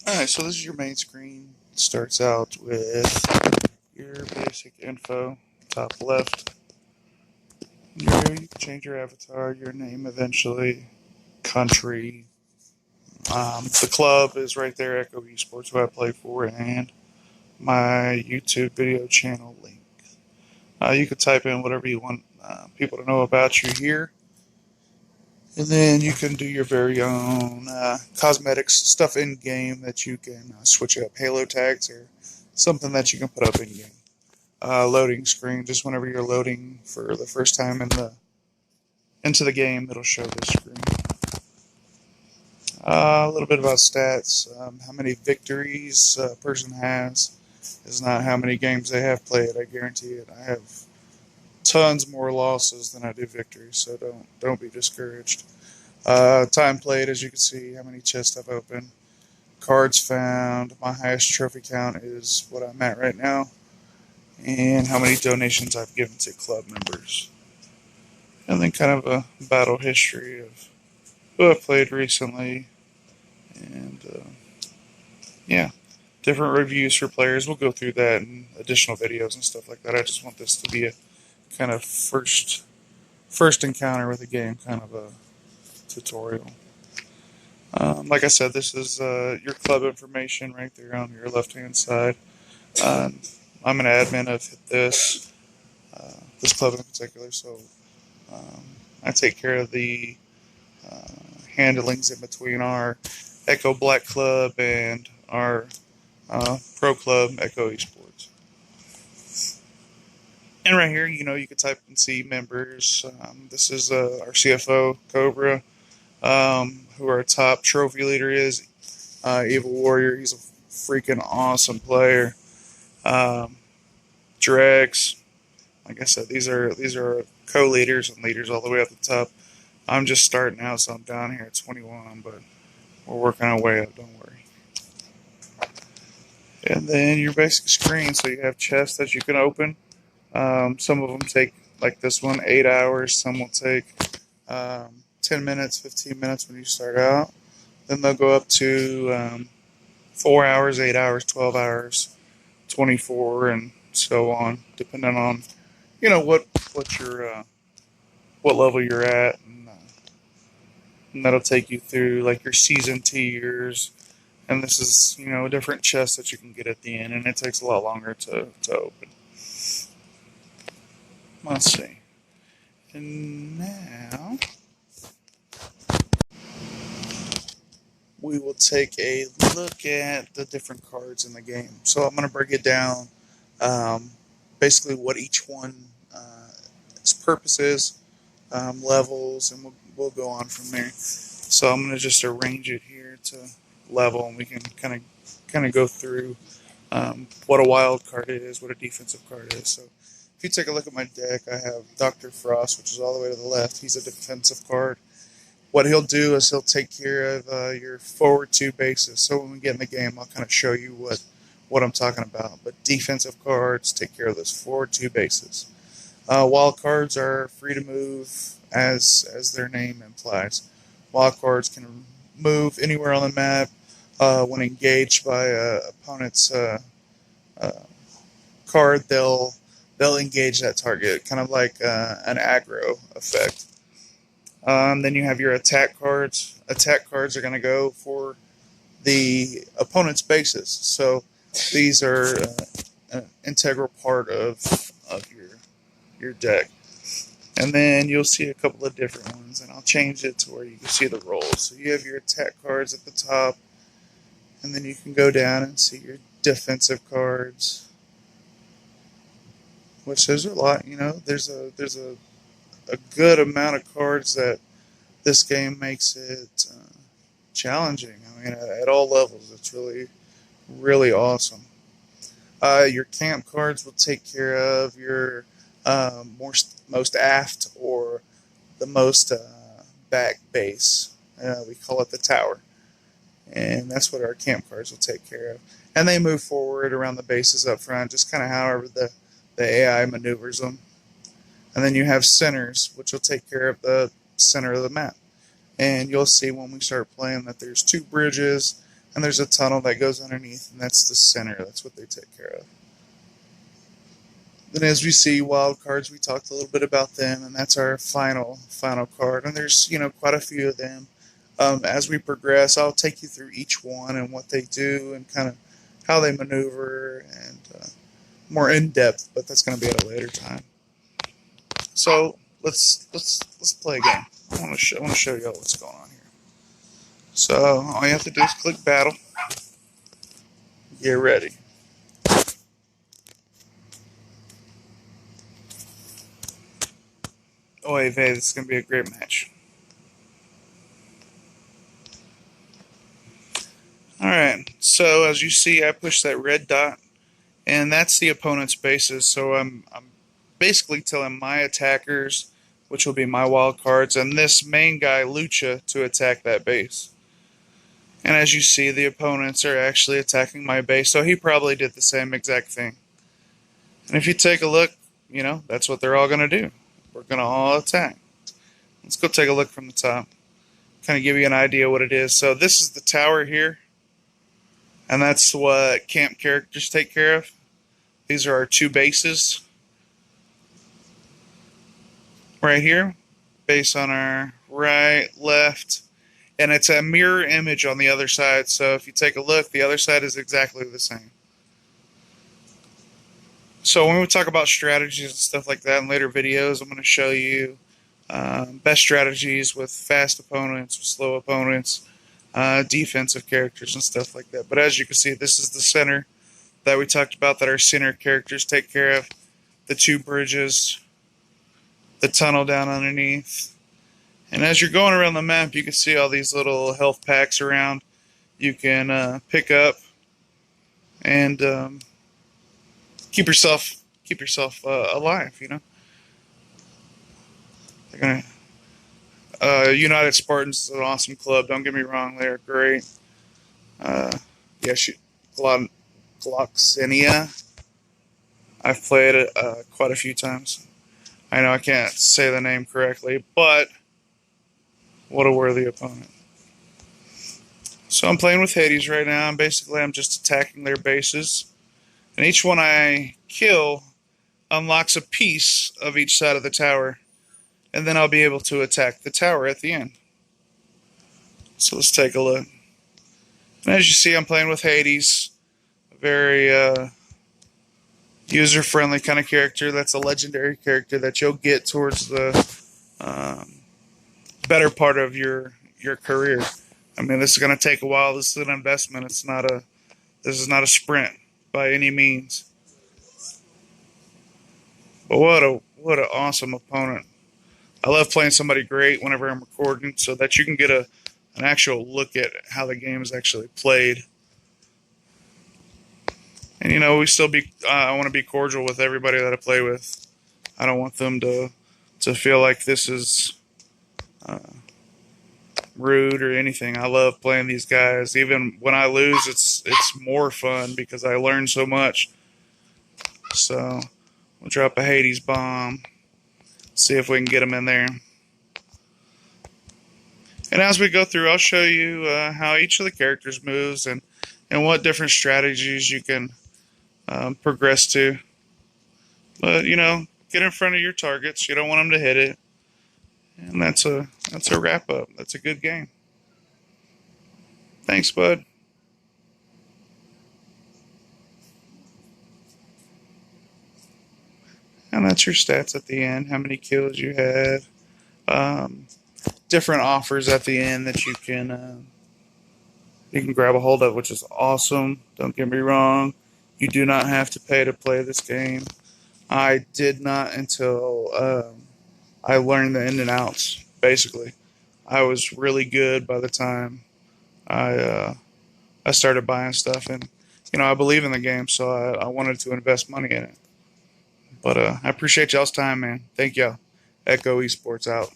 Alright, so this is your main screen. It starts out with your basic info, top left. You can change your avatar, your name eventually, country. The club is right there, Echo Esports, who I play for, and my YouTube video channel link. You can type in whatever you want people to know about you here. And then you can do your very own cosmetics stuff in game that you can switch up. Halo tags or something that you can put up in game. Loading screen, just whenever you're loading for the first time into the game, it'll show this screen. A little bit about stats. How many victories a person has is not how many games they have played. I guarantee it. I have tons more losses than I do victories, so don't be discouraged. Time played, as you can see, how many chests I've opened. Cards found. My highest trophy count is what I'm at right now. And how many donations I've given to club members. And then kind of a battle history of who I've played recently. And yeah, different reviews for players. We'll go through that in additional videos and stuff like that. I just want this to be a kind of first encounter with a game, kind of a tutorial. Like I said, this is your club information right there on your left-hand side. Um, I'm an admin of this club in particular, so um, I take care of the uh, handlings in between our Echo Black Club and our Pro Club Echo Esports. And right here, you can type and see members. This is our CFO, Cobra, who our top trophy leader is, Evil Warrior. He's a freaking awesome player. Um, Drex, like I said, these are co-leaders and leaders all the way up the top. I'm just starting out, so I'm down here at 21, but we're working our way up. Don't worry. And then your basic screen. So you have chests that you can open. Some of them take, like this one, 8 hours. Some will take 10 minutes, 15 minutes when you start out. Then they'll go up to 4 hours, 8 hours, 12 hours, 24, and so on, depending on what your what level you're at, and that'll take you through like your season tiers. And this is a different chest that you can get at the end, and it takes a lot longer to open. Let's see. And now we will take a look at the different cards in the game. So I'm going to break it down, um, basically what each one its purpose is, levels, and we'll go on from there. So I'm going to just arrange it here to level, and we can kind of go through what a wild card is, what a defensive card is. So if you take a look at my deck, I have Dr. Frost, which is all the way to the left. He's a defensive card. What he'll do is he'll take care of your forward two bases. So when we get in the game, I'll kind of show you what I'm talking about. But defensive cards take care of those forward two bases. Wild cards are free to move, as their name implies. Wild cards can move anywhere on the map when engaged by opponent's uh, card. They'll engage that target, kind of like an aggro effect. Then you have your attack cards. Attack cards are going to go for the opponent's bases. So these are an integral part of your deck. And then you'll see a couple of different ones, and I'll change it to where you can see the roles. So you have your attack cards at the top, and then you can go down and see your defensive cards, which there's a lot. There's a good amount of cards that this game makes it challenging. I mean, at all levels, it's really, really awesome. Your camp cards will take care of your most aft or the most back base. We call it the tower, and that's what our camp cards will take care of. And they move forward around the bases up front, just kind of however the AI maneuvers them. And then you have centers, which will take care of the center of the map. And you'll see when we start playing that there's two bridges, and there's a tunnel that goes underneath, and that's the center. That's what they take care of. Then as we see wild cards, we talked a little bit about them, and that's our final card. And there's quite a few of them. As we progress, I'll take you through each one and what they do and kind of how they maneuver and more in depth. But that's going to be at a later time. So let's play a game. I want to show you all what's going on here. So all you have to do is click battle. Get ready. Oy vey, this is going to be a great match. Alright, so as you see, I push that red dot, and that's the opponent's bases. So I'm basically telling my attackers, which will be my wild cards, and this main guy, Lucha, to attack that base. And as you see, the opponents are actually attacking my base, so he probably did the same exact thing. And if you take a look, that's what they're all going to do. We're going to all attack. Let's go take a look from the top. Kind of give you an idea what it is. So this is the tower here. And that's what camp characters take care of. These are our two bases. Right here. Base on our right, left. And it's a mirror image on the other side. So if you take a look, the other side is exactly the same. So when we talk about strategies and stuff like that in later videos, I'm going to show you best strategies with fast opponents, with slow opponents, defensive characters and stuff like that. But as you can see, this is the center that we talked about that our center characters take care of. The two bridges, the tunnel down underneath. And as you're going around the map, you can see all these little health packs around. You can pick up and keep yourself alive. They're gonna United Spartans is an awesome club. Don't get me wrong, they're great. Gloxinia. I've played it quite a few times. I know I can't say the name correctly, but what a worthy opponent. So I'm playing with Hades right now, and basically I'm just attacking their bases. And each one I kill unlocks a piece of each side of the tower. And then I'll be able to attack the tower at the end. So let's take a look. And as you see, I'm playing with Hades. A very user-friendly kind of character. That's a legendary character that you'll get towards the better part of your career. I mean, this is going to take a while. This is an investment. This is not a sprint by any means. But what an awesome opponent. I love playing somebody great whenever I'm recording so that you can get an actual look at how the game is actually played. And I want to be cordial with everybody that I play with. I don't want them to feel like this is rude or anything. I love playing these guys. Even when I lose, it's more fun because I learn so much. So we'll drop a Hades bomb. See if we can get them in there. And as we go through, I'll show you how each of the characters moves and what different strategies you can progress to. But get in front of your targets. You don't want them to hit it. And that's a wrap up. That's a good game. Thanks, bud. And that's your stats at the end, how many kills you had. Different offers at the end that you can grab a hold of, which is awesome. Don't get me wrong. You do not have to pay to play this game. I did not until I learned the in and outs, basically. I was really good by the time I started buying stuff. And, I believe in the game, so I wanted to invest money in it. But I appreciate y'all's time, man. Thank y'all. Echo Esports out.